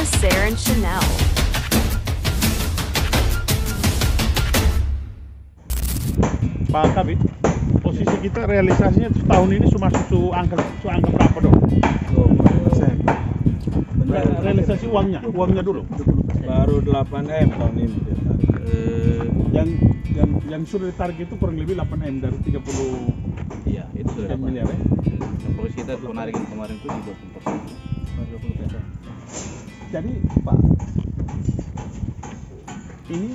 with Sarah and Chanel. Pak Kabit, posisi kita realisasinya tahun ini cuma angka berapa dong? 20%. Realisasi uangnya dulu. Baru 8M tahun ini. Yang sudah ditarik itu kurang lebih 8M dari 30. Iya, itu sudah dapat. miliar ya. Polisi kita penarikan kemarin itu di 20%. Jadi Pak, ini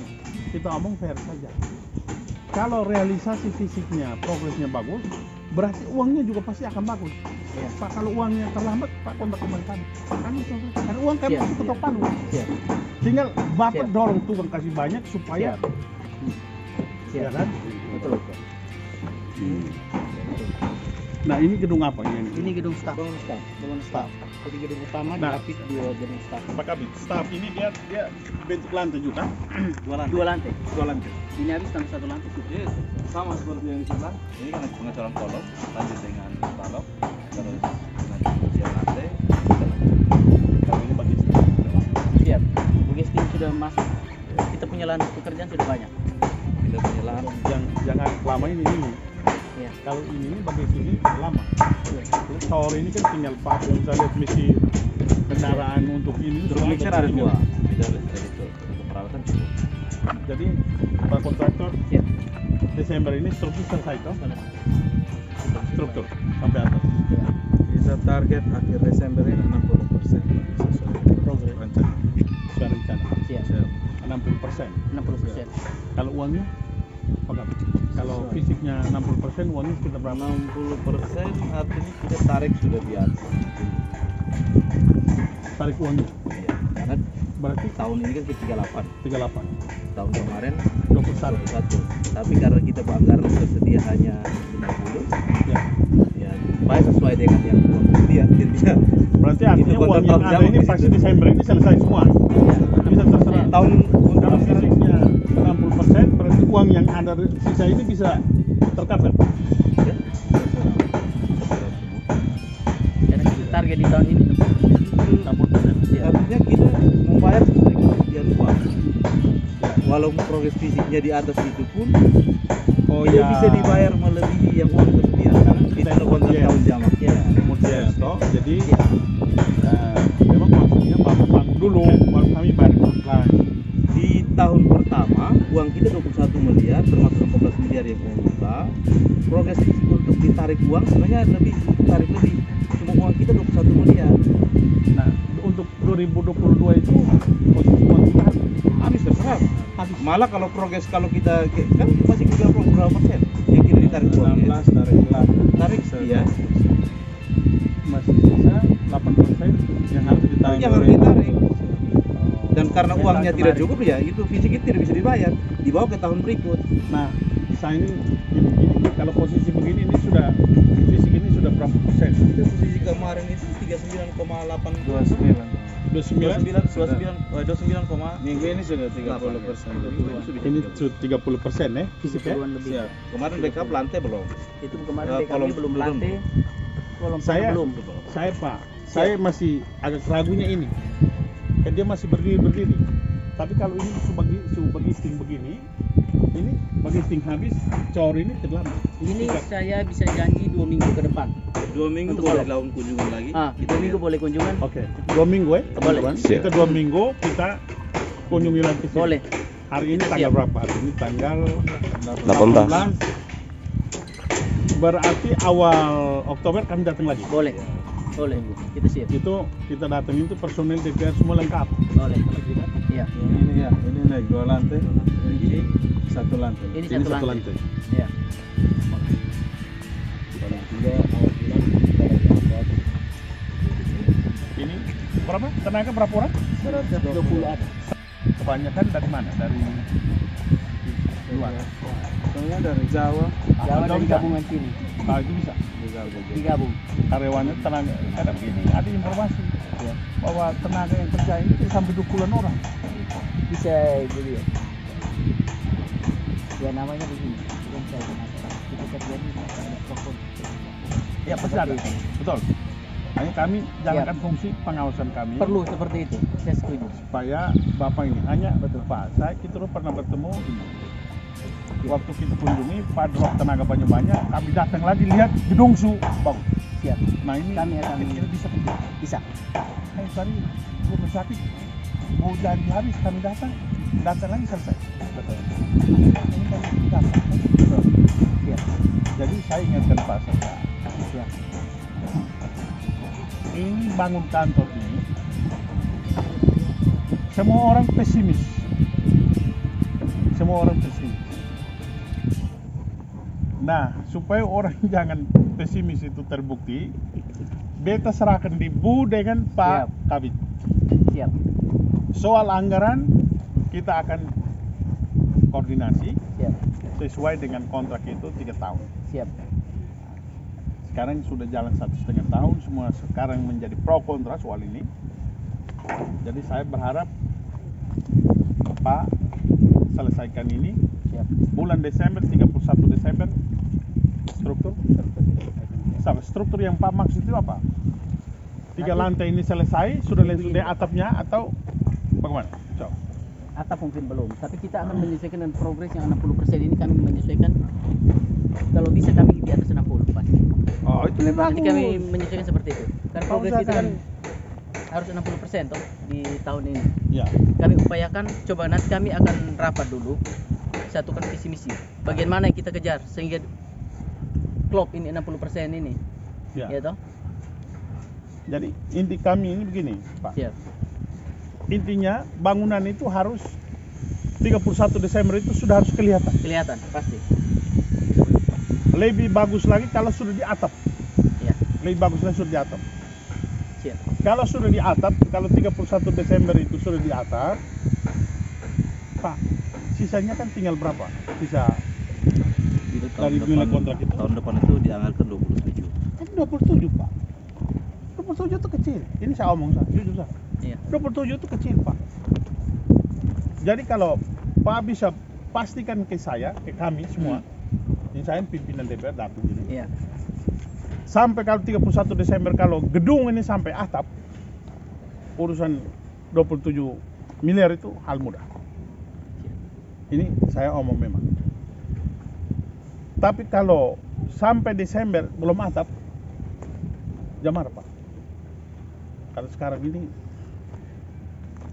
kita ngomong fair saja. Kalau realisasi fisiknya, progresnya bagus, berarti uangnya juga pasti akan bagus. Ya. Pak, kalau uangnya terlambat, Pak kontak kembali kami. Karena uang kami Siap, masih ketok siap. palu. Siap. Tinggal Bapak Siap. dorong tukang kasih banyak supaya, ya kan? Betul. Nah ini gedung apa ini? Ini gedung staff. Bangun staff. Jadi gedung utama Nah. dilapis dua gedung staff. Pak Kabit, staff ini dia bentuk lantai juga. Dua lantai. Dua lantai. Ini habis tambah satu lantai. Iya, sama seperti yang di sebelah. Ini kan pengecoran kolom, lanjut dengan balok, terus dengan penguncian lantai. Kalau ini bagi staff. Siap. Logistik sudah masuk. Kita punya lahan pekerjaan sudah banyak. Kita punya lahan. Jangan lama ini. Ya. Kalau ini bagi sini lama. Terus tower ini kan tinggal Pak, bisa lihat misi kendaraan untuk ini. Truk mixer ada dua. Bisa lihat itu untuk perawatan cukup. Jadi Pak kontraktor Siap. Desember ini struktur selesai toh? Struktur sampai atas. Bisa target akhir Desember ini 60% sesuai Progres. rencana. Sudah rencana. Siap. 60%. 60%. Kalau uangnya Pak Kabit, kalau fisiknya 60%, uangnya sekitar berapa? 60% artinya kita tarik sudah biasa. Tarik uangnya. Iya, karena Berarti tahun ini kan kita 38. 38. Tahun kemarin 21. 21. Tapi karena kita anggaran tersedia hanya 50, Ya. ya supaya sesuai dengan yang uang tersedia. Jadi Berarti artinya Itu uang yang kontrak ada jam ini di pasti situ. Desember ini selesai semua. Bisa terserah. tahun Kalau fisiknya 60%, berarti uang yang ada sisa ini bisa tercover. ya, Karena kita target di tahun ini 60%. Siap. artinya kita membayar sesuai ketersediaan uang. Walaupun progres fisiknya di atas itu pun, Oh kita ya. bisa dibayar melebihi yang uang tersedia karena kita ada kontrak Yes. tahun jamak. Ya. Kemudian toh, jadi memang maksudnya Bapak bangun dulu, baru kami bayar supply. Di tahun pertama uang kita 21 miliar termasuk 14 miliar yang pembuka. Progres fisik untuk ditarik uang sebenarnya lebih cuma uang kita 21 miliar. Nah, untuk 2022 itu posisi uang kita Habis terserah. habis. Malah kalau progres kalau kita kan masih tinggal berapa persen yang kita ditarik uangnya. 16 Tarik iya. Masih sisa 8% yang harus ditarik. Yang harus ditarik. Dan karena Saya uangnya tahu tidak kemarin. cukup ya itu fisik itu tidak bisa dibayar. Dibawa ke tahun berikut. Nah, saya ini gini, kalau posisi begini ini sudah fisik ini sudah berapa persen? Kita posisi kemarin itu 39,8 29. 29. 29,8. Minggu ini sudah 30%. Ini 30% ya fisik ya. Puluhan lebih. Siap. Kemarin backup lantai belum. Itu kemarin Ya, BKB kolom belum belum. lantai. Kolom Saya belum. saya Pak, saya masih agak ragunya ini. Kan dia masih berdiri. Tapi kalau ini subagi sting begini, ini bagi sting habis, cor ini terlambat. Ini saya bisa janji 2 minggu ke depan. 2 minggu Untuk boleh kolom. lakukan kunjungan lagi. Kita minggu boleh kunjungan. Oke, 2 minggu ya, teman-teman. Boleh. Kita 2 minggu kita kunjungi lagi sini. Boleh. Hari ini Kita tanggal siap. berapa? Hari ini tanggal 18. Berarti awal Oktober kami datang lagi. Boleh. Boleh. Kita siap. Itu kita datang itu personel DPR semua lengkap. Boleh. Iya. Ini ya, ini naik 2 lantai. Ini 1 lantai. Ini Ini satu satu lantai. lantai. Iya. Paling tidak awal bulan kita lagi buat Ini berapa? Tenaga berapa orang? 120 ada. Kebanyakan dari mana? Dari luar. Soalnya dari Jawa. Jawa Atau dari bisa? gabungan sini. Ah, itu bisa. Digabung. Karyawannya tenaga. Ada begini, ada informasi bahwa tenaga yang kerja ini sampai 20-an orang. Bisa jadi ya. Ya namanya begini. Yang saya kenal. Kita kerja ini ada telepon. Ya pasti ada. Betul. Hanya kami jalankan fungsi pengawasan kami. Perlu seperti itu, saya setuju. Supaya Bapak ini hanya Betul. Pak, kita dulu pernah bertemu ini. Waktu kita kunjungi, Pak drop tenaga banyak-banyak, kami datang lagi lihat gedung bagus. Siap. Nah ini Kami akan kira-kira bisa kerja. bisa. Tadi rumah sakit mau janji habis kami datang lagi selesai. Betul. Ini kan datang. Betul. Siap. Jadi saya ingatkan Pak Saka, Siap. ini bangun kantor ini, semua orang pesimis. Nah, supaya orang jangan pesimis itu terbukti, beta serahkan di Bu dengan Pak Siap. Kabit. Siap. Soal anggaran kita akan koordinasi Siap. sesuai dengan kontrak itu 3 tahun. Siap. Sekarang sudah jalan 1,5 tahun, semua sekarang menjadi pro kontra soal ini. Jadi saya berharap Pak selesaikan ini Siap. bulan Desember, 31 Desember. Struktur yang Pak maksud itu apa? 3 lantai ini selesai, sudah atapnya atau bagaimana? Coba. Atap mungkin belum, tapi kita akan menyesuaikan dengan progres yang 60% ini. Kami menyesuaikan, kalau bisa kami di atas 60 pasti. Oh, itu lebih bagus. Jadi kami menyesuaikan seperti itu. Kan progres kita kan Usahakan. harus 60% toh di tahun ini. Ya. Kami upayakan, coba nanti kami akan rapat dulu, satukan visi misi. Bagian mana yang kita kejar sehingga klop ini 60% ini. Ya. Ya toh? Jadi inti kami ini begini, Pak. Siap. Intinya bangunan itu harus 31 Desember itu sudah harus kelihatan. Kelihatan pasti. Lebih bagus lagi kalau sudah di atap. Ya. Lebih bagus lagi sudah di atap. Siap. Kalau sudah di atap, kalau 31 Desember itu sudah di atap, Pak, sisanya kan tinggal berapa? Sisa dari nilai kontrak itu? Tahun depan itu dianggarkan 27. Kan 27, Pak. 27 itu kecil. Ini saya omong, jujur saya. Iya. 27 itu kecil, Pak. Jadi kalau Pak bisa pastikan ke saya, ke kami semua, ini saya pimpinan DPR datang ini. Iya. Sampai kalau 31 Desember kalau gedung ini sampai atap, urusan 27 miliar itu hal mudah. Ini saya omong memang. Tapi kalau sampai Desember belum atap, jamar, Pak. Kalau sekarang ini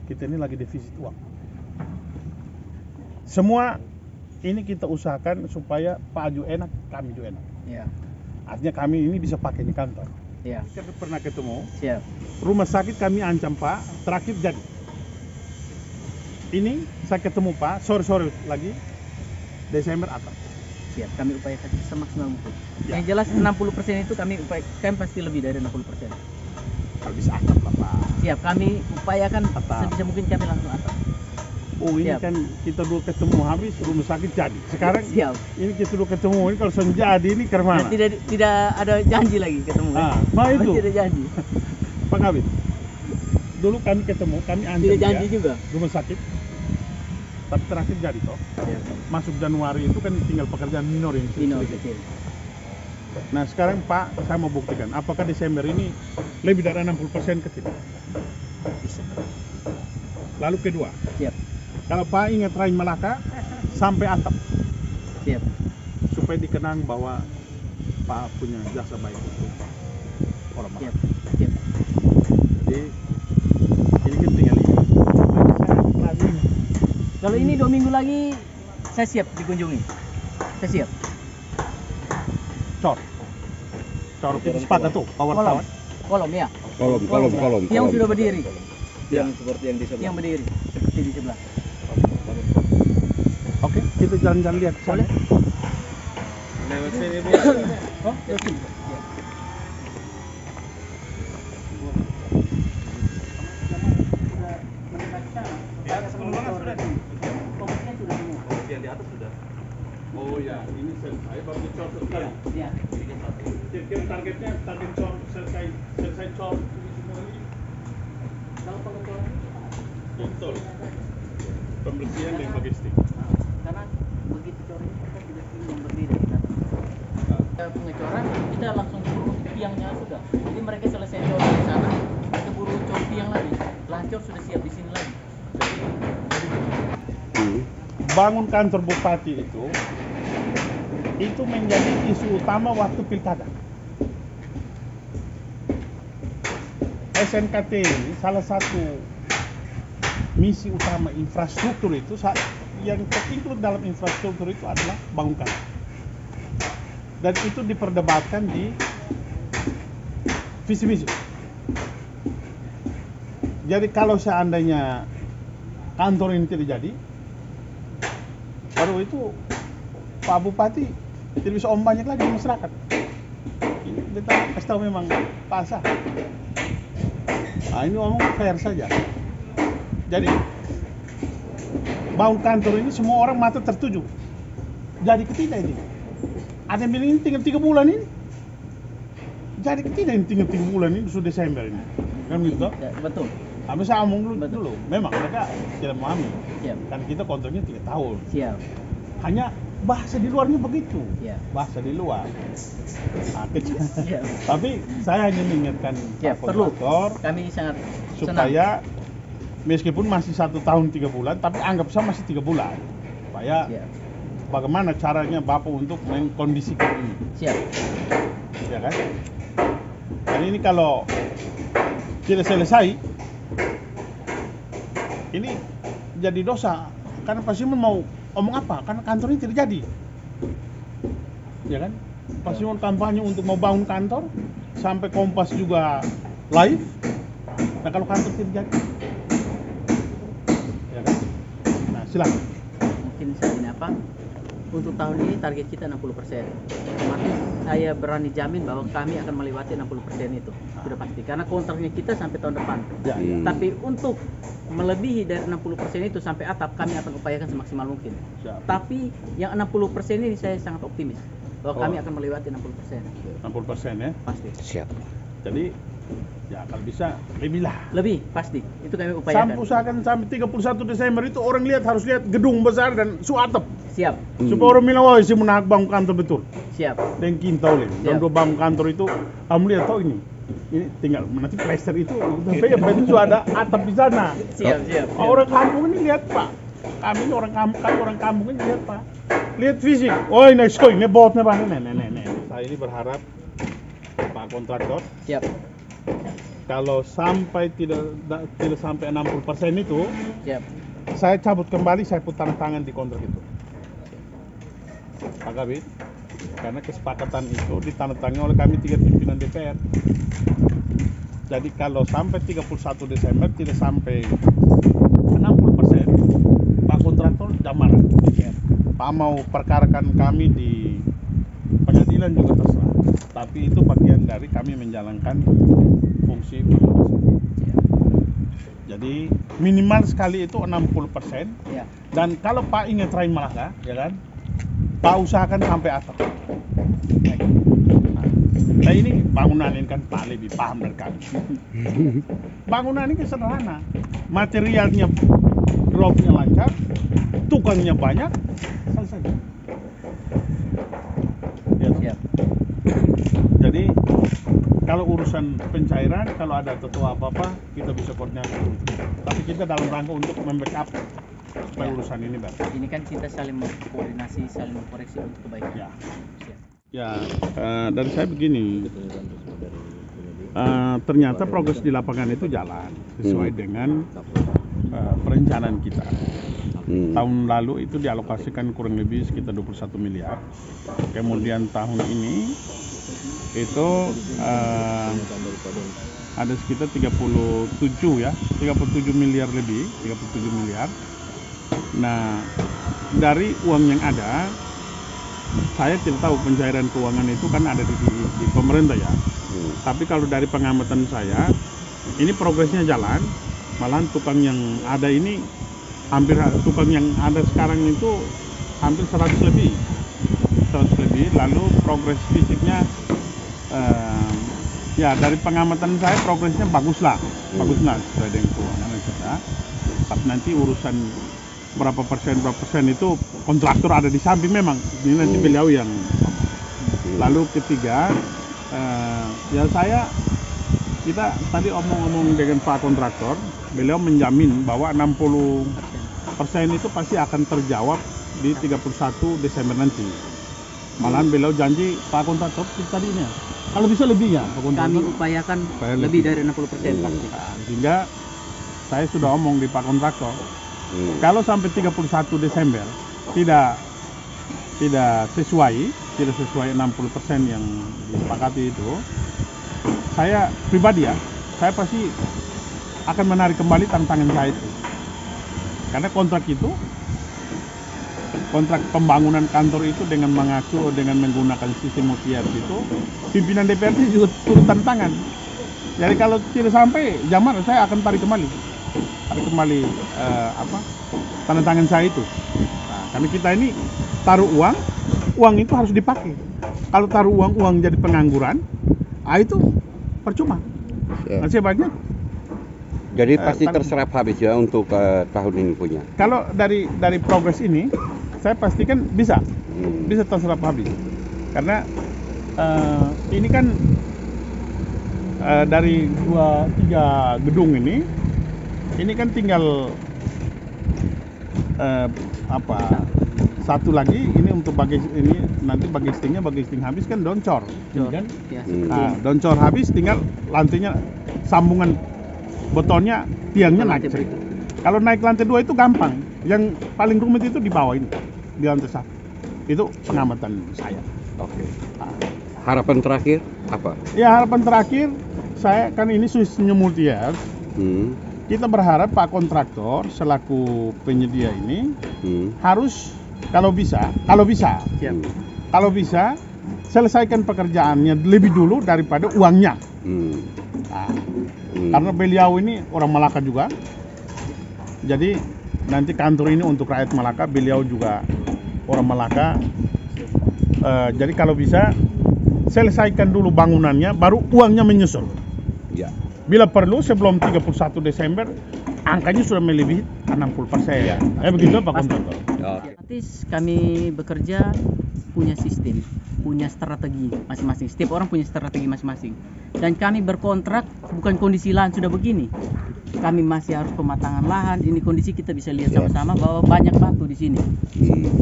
kita ini lagi defisit uang. Semua ini kita usahakan supaya Pak Aju enak, kami juga enak. Iya. Artinya kami ini bisa pakai di kantor. Iya. Kita pernah ketemu, Siap. rumah sakit kami ancam Pak, terakhir jadi. Ini saya ketemu Pak, sore-sore lagi, Desember atap. Siap. Kami upayakan semaksimal mungkin. Ya. Yang jelas 60% itu kami upayakan pasti lebih dari 60%. Kalau bisa atap lah Pak. Siap. Kami upayakan Atap. sebisa mungkin kami langsung atap. Oh ini Siap. kan kita dulu ketemu habis rumah sakit jadi. Sekarang Siap. ini kita dulu ketemu ini kalau sudah jadi ini ke mana? Dan tidak ada janji lagi ketemu. Ah, nah itu. Tidak janji. Pak Kabit. Dulu kami ketemu, kami ancam Tidak janji dia, juga. rumah sakit. Tapi terakhir jadi toh. Siap. Masuk Januari itu kan tinggal pekerjaan minor yang Minor sedikit. kecil. Nah sekarang Pak, saya mau buktikan apakah Desember ini lebih dari 60% ke tidak. Bisa. Lalu kedua, Siap. kalau Pak ingat Rain Malaka sampai atap, Siap. supaya dikenang bahwa Pak punya jasa baik untuk orang Siap. Malaka. Siap. Jadi ini kan tinggal ini. Kalau ini 2 minggu lagi saya siap dikunjungi. Saya siap. Cor itu sepakat tuh, power Kolom. tower. Kolom ya. Kolom. Yang sudah berdiri. Yang seperti yang di sebelah. Yang berdiri seperti di sebelah. Oke, kita jalan-jalan lihat. Boleh? Lewat sini Bu. Oh, lewat sini. Yang di atas sudah. Oh ya, ini selesai baru dicor sekali. Iya. Kira-kira target cor selesai cor ini semua ini. Kalau pengecoran Betul. Pembersihan dan logistik. karena begitu coran kita tidak ingin yang berdiri di atas. Pengecoran kita langsung turun tiangnya sudah. Jadi mereka selesai cor di sana, keburu cor tiang lagi. Lancor sudah siap di sini lagi. Bangun kantor bupati itu menjadi isu utama waktu pilkada. SNKT ini salah satu misi utama infrastruktur itu yang terinclude dalam infrastruktur itu adalah bangun kantor. Dan itu diperdebatkan di visi misi. Jadi kalau seandainya kantor ini tidak jadi, baru itu Pak Bupati tidak bisa om banyak lagi di masyarakat. Kita kasih tahu memang pasah. Nah ini ngomong fair saja. Jadi bangun kantor ini semua orang mata tertuju. Jadi ketidak ini. Ada yang bilang ini tinggal 3 bulan ini. Jadi ketidak ini tinggal 3 bulan ini sudah Desember ini. Kan gitu? Ya, betul. Tapi saya ngomong Betul. dulu. Memang mereka tidak memahami. Siap. Kan kita kontraknya 3 tahun. Siap. Hanya bahasa di luarnya begitu. Siap. Bahasa di luar. Nah, kecil. Siap. Tapi saya hanya mengingatkan Siap, Pak perlu. Kontraktor Kami sangat senang. supaya meskipun masih 1 tahun 3 bulan, tapi anggap saja masih 3 bulan. Supaya Siap. bagaimana caranya Bapak untuk mengkondisikan ini, Siap. ya kan? Dan ini kalau tidak selesai, ini jadi dosa. Karena Pak Simon mau omong apa? Karena kantor ini tidak jadi, ya kan? Pak Simon kampanye untuk mau bangun kantor, sampai Kompas juga live. Nah kalau kantor tidak jadi, ya kan? Nah silakan. Mungkin saya ini apa? Untuk tahun ini target kita 60%. Otomatis saya berani jamin bahwa kami akan melewati 60% itu. Sudah pasti. Karena kontraknya kita sampai tahun depan. Ya, ya. Tapi untuk melebihi dari 60% itu sampai atap, kami akan upayakan semaksimal mungkin. Siap. Tapi yang 60% ini saya sangat optimis bahwa kami Oh. akan melewati 60%. 60% ya. Pasti. Siap. Jadi ya kalau bisa lebih lah. Lebih pasti. Itu kami Sampai upayakan. usahakan sampai 31 Desember itu orang harus lihat gedung besar dan su atap. Siap. Supaya orang bilang, wah si menak bangun kantor betul. Siap. Dan kintau leh. Dan Siap. dua bangun kantor itu, kamu lihat tahu ini. Ini tinggal nanti plester itu, tapi yang penting sudah ada atap di sana. Siap, siap. Orang kampung ini lihat Pak. Kami ini orang kampung ini lihat Pak. Lihat fisik. Oh ini so ini botnya Pak. Nih. Saya ini berharap Pak kontraktor Siap. kalau sampai tidak sampai 60% itu, Siap. saya cabut kembali, saya put tanda tangan di kontrak itu. Pak Kabit, karena kesepakatan itu ditandatangani oleh kami 3 pimpinan DPR. Jadi kalau sampai 31 Desember tidak sampai 60%, Pak kontraktor jamaran. Pak mau perkarakan kami di pengadilan juga terserah. Tapi itu bagian dari kami menjalankan fungsi pengawasan. Jadi minimal sekali itu 60%. Ya. Dan kalau Pak ingin try malah, ya kan? Pak usahakan sampai atap. Nah ini bangunan ini kan Pak lebih paham dari kami. Bangunan ini sederhana, materialnya dropnya lancar, tukangnya banyak, selesai. Ya. Siap. Jadi kalau urusan pencairan, kalau ada ketua apa-apa, kita bisa koordinasi. Tapi kita dalam rangka untuk membackup supaya Ya. urusan ini beres. Ini kan kita saling koordinasi, saling mengkoreksi untuk kebaikan. Ya. Siap. Ya, dari saya begini, ternyata progres di lapangan itu jalan sesuai dengan perencanaan kita. Tahun lalu itu dialokasikan kurang lebih sekitar 21 miliar. Kemudian tahun ini itu ada sekitar 37 miliar lebih, 37 miliar. Nah, dari uang yang ada, saya tidak tahu pencairan keuangan itu kan ada di pemerintah ya. Tapi kalau dari pengamatan saya, ini progresnya jalan. Malahan tukang yang ada ini tukang yang ada sekarang itu hampir 100 lebih. Lalu progres fisiknya ya dari pengamatan saya progresnya baguslah sesuai dengan keuangan kita. Tapi nanti urusan berapa persen itu kontraktor ada di samping memang. Ini nanti beliau yang. Lalu ketiga, Ya kita tadi omong-omong dengan Pak Kontraktor, beliau menjamin bahwa 60% itu pasti akan terjawab di 31 Desember nanti. Malahan beliau janji Pak Kontraktor tadi ini, kalau bisa lebih ya Pak Kontraktor. Kami upayakan lebih dari 60% pasti. Sehingga saya sudah omong di Pak Kontraktor, kalau sampai 31 Desember tidak sesuai 60% yang disepakati itu, saya pribadi saya pasti akan menarik kembali tantangan saya itu. Karena kontrak pembangunan kantor itu dengan menggunakan sistem OTR itu, pimpinan DPRD juga turut tantangan. Jadi kalau tidak sampai zaman, saya akan tarik kembali tanda tangan saya itu. Nah, karena kita ini taruh uang itu harus dipakai. Kalau taruh uang jadi pengangguran, itu percuma. Nasib baiknya. Jadi pasti terserap habis ya untuk tahun ini punya. Kalau dari progres ini, saya pastikan bisa terserap habis. Karena ini kan dari 2-3 gedung ini kan tinggal satu lagi ini untuk nanti bagi sting habis kan doncor, kan? Ya. Nah, doncor habis tinggal lantainya sambungan betonnya tiangnya naik. Kalau naik lantai 2 itu gampang. Yang paling rumit itu di bawah ini, di lantai 1. Itu pengamatan saya. Oke. Harapan terakhir apa? Ya harapan terakhir saya kan ini Swiss-nya Multiyear. Kita berharap Pak Kontraktor selaku penyedia ini harus kalau bisa selesaikan pekerjaannya lebih dulu daripada uangnya. Karena beliau ini orang Malaka juga, jadi nanti kantor ini untuk rakyat Malaka, beliau juga orang Malaka. Jadi kalau bisa selesaikan dulu bangunannya, baru uangnya menyusul. Ya. Bila perlu sebelum 31 Desember angkanya sudah melebihi 60%. Begitu Pak Kontraktor. Otomatis kami bekerja punya sistem, punya strategi masing-masing. Setiap orang punya strategi masing-masing. Dan kami berkontrak bukan kondisi lahan sudah begini. Kami masih harus pematangan lahan. Ini kondisi kita bisa lihat sama-sama bahwa banyak batu di sini.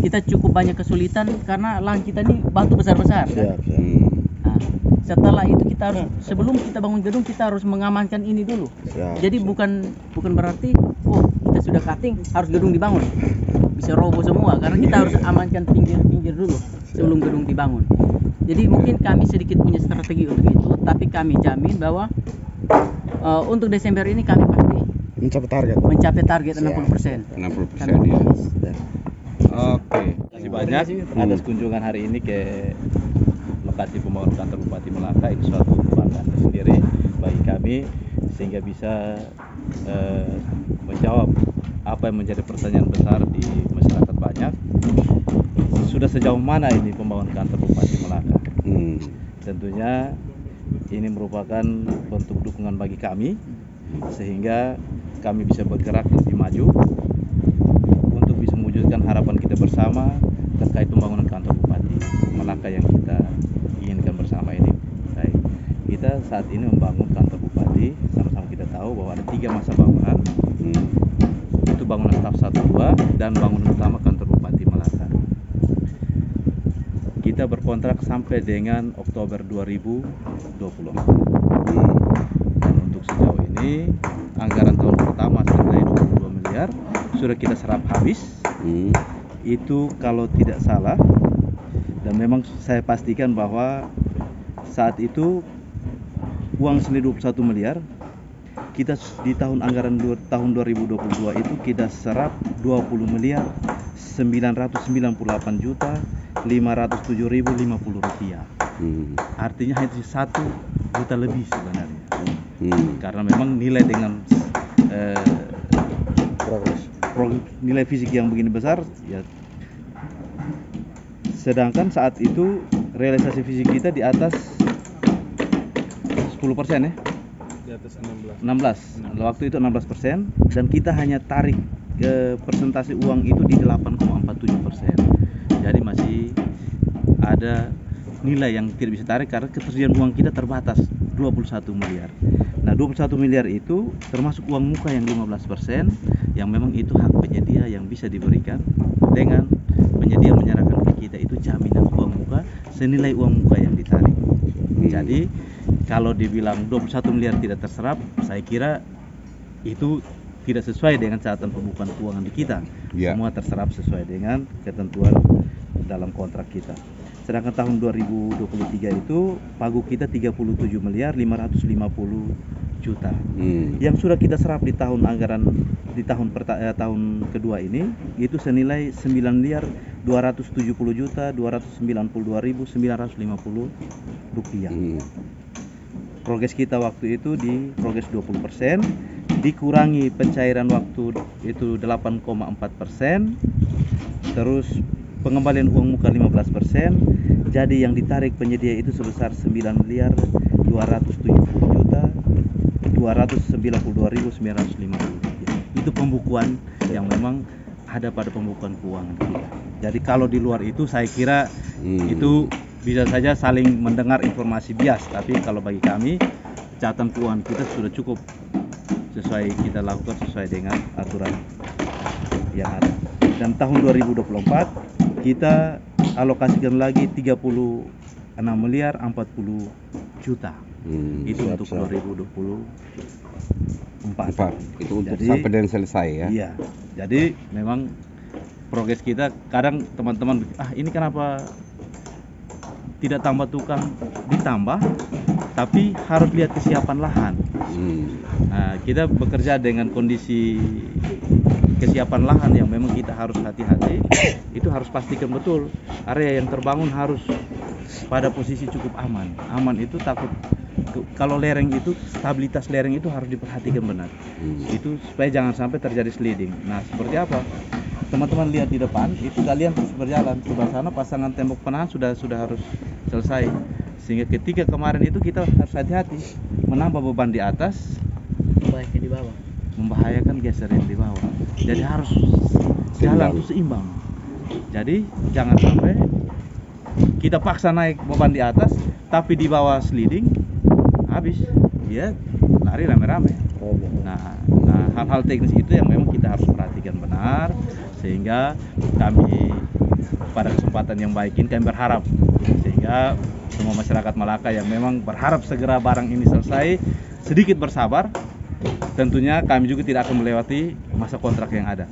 Kita cukup banyak kesulitan karena lahan kita ini batu besar-besar. Kan? Nah, setelah itu kita harus sebelum kita bangun gedung kita harus mengamankan ini dulu. Jadi bukan berarti kita sudah cutting harus gedung dibangun. Bisa roboh semua karena kita harus amankan pinggir dulu sebelum gedung dibangun. Jadi mungkin kami sedikit punya strategi untuk itu, tapi kami jamin bahwa untuk Desember ini kami pasti mencapai target 60%. 60% ya. Oke. Terima kasih banyak atas kunjungan hari ini ke lokasi pembangunan kantor Bupati Malaka. Ini suatu kebanggaan tersendiri bagi kami sehingga bisa menjawab apa yang menjadi pertanyaan besar di masyarakat banyak. Sudah sejauh mana ini pembangunan kantor Bupati Malaka? Tentunya ini merupakan bentuk dukungan bagi kami sehingga kami bisa bergerak lebih maju untuk bisa mewujudkan harapan kita bersama terkait pembangunan kantor Bupati Malaka yang kita inginkan bersama ini. Baik, kita saat ini membangun kantor Bupati, sama-sama kita tahu bahwa ada 3 masa bangunan. Itu bangunan tahap 1, 2 dan bangunan utama kantor Bupati Malaka. Kita berkontrak sampai dengan Oktober 2020. Dan untuk sejauh ini anggaran tahun pertama senilai 22 miliar sudah kita serap habis. Itu kalau tidak salah, dan memang saya pastikan bahwa saat itu uang senilai 21 miliar kita di tahun anggaran tahun 2022 itu kita serap 20 miliar 998 juta 507.050 rupiah. Artinya hanya 1 juta lebih sebenarnya. Karena memang nilai dengan nilai fisik yang begini besar ya. Sedangkan saat itu realisasi fisik kita di atas 10% ya. Di atas 16. Waktu itu 16% dan kita hanya tarik ke persentase uang itu di 8,47%. Jadi masih ada nilai yang tidak bisa tarik karena ketersediaan uang kita terbatas 21 miliar. Nah 21 miliar itu termasuk uang muka yang 15% yang memang itu hak penyedia yang bisa diberikan dengan penyedia menyerahkan ke kita itu jaminan uang muka senilai uang muka yang ditarik. Jadi kalau dibilang 21 miliar tidak terserap, saya kira itu tidak sesuai dengan catatan pembukuan keuangan di kita. Semua terserap sesuai dengan ketentuan dalam kontrak kita. Sedangkan tahun 2023 itu pagu kita 37 miliar 550 juta. Yang sudah kita serap di tahun anggaran di tahun kedua ini itu senilai 9 miliar 270 juta 292.950 rupiah. Progres kita waktu itu di progres 20%, dikurangi pencairan waktu itu 8,4%, terus pengembalian uang muka 15%, jadi yang ditarik penyedia itu sebesar 9 miliar 270 juta 292.950. Itu pembukuan yang memang ada pada pembukuan keuangan kita. Jadi kalau di luar itu saya kira itu bisa saja saling mendengar informasi bias, tapi kalau bagi kami catatan keuangan kita sudah cukup sesuai kita lakukan sesuai dengan aturan yang ada. Dan tahun 2024 kita alokasikan lagi 36 miliar 40 juta. Itu untuk 2024. Itu untuk jadi, sampai dan selesai ya. Iya. Jadi memang progres kita kadang teman-teman ini kenapa tidak tambah tukang, ditambah tapi harus lihat kesiapan lahan. Nah, kita bekerja dengan kondisi kesiapan lahan yang memang kita harus hati-hati. Itu harus pastikan betul area yang terbangun harus pada posisi cukup aman. Aman itu takut kalau lereng itu stabilitas lereng itu harus diperhatikan benar. Itu supaya jangan sampai terjadi sliding. Nah, seperti apa? Teman-teman lihat di depan itu galian terus berjalan sebelah sana pasangan tembok penahan sudah harus selesai. Sehingga ketika kemarin itu kita harus hati-hati menambah beban di atas, Membahayakan di bawah. membahayakan geser yang di bawah. Jadi harus jalan itu seimbang. Jadi jangan sampai kita paksa naik beban di atas, tapi di bawah sliding, habis dia lari rame-rame. Nah hal-hal teknis itu yang memang kita harus perhatikan benar, sehingga kami pada kesempatan yang baik ini kami berharap sehingga semua masyarakat Malaka yang memang berharap segera barang ini selesai sedikit bersabar. Tentunya kami juga tidak akan melewati masa kontrak yang ada.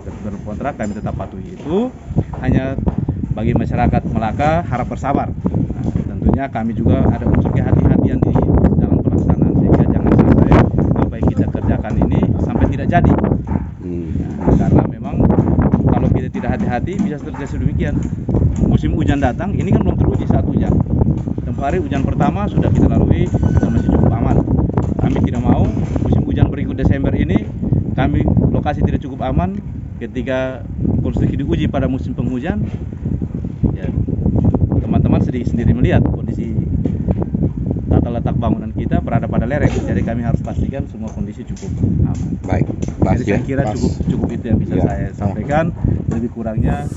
Kontrak kami tetap patuhi itu. Hanya bagi masyarakat Malaka harap bersabar. Nah, tentunya kami juga ada unsur kehati-hatian di dalam pelaksanaan sehingga jangan sampai apa yang kita kerjakan ini sampai tidak jadi. Nah, karena memang kalau kita tidak hati-hati bisa terjadi demikian. Musim hujan datang, ini kan belum teruji saat hujan. Tempoh hari hujan pertama sudah kita lalui dan masih cukup aman. Kami tidak mau musim hujan berikut Desember ini kami lokasi tidak cukup aman ketika konstruksi diuji pada musim penghujan. Ya, teman-teman sendiri melihat kondisi tata letak bangunan kita berada pada lereng. Jadi kami harus pastikan semua kondisi cukup aman. Baik, Jadi saya kira cukup itu yang bisa saya sampaikan. Lebih kurangnya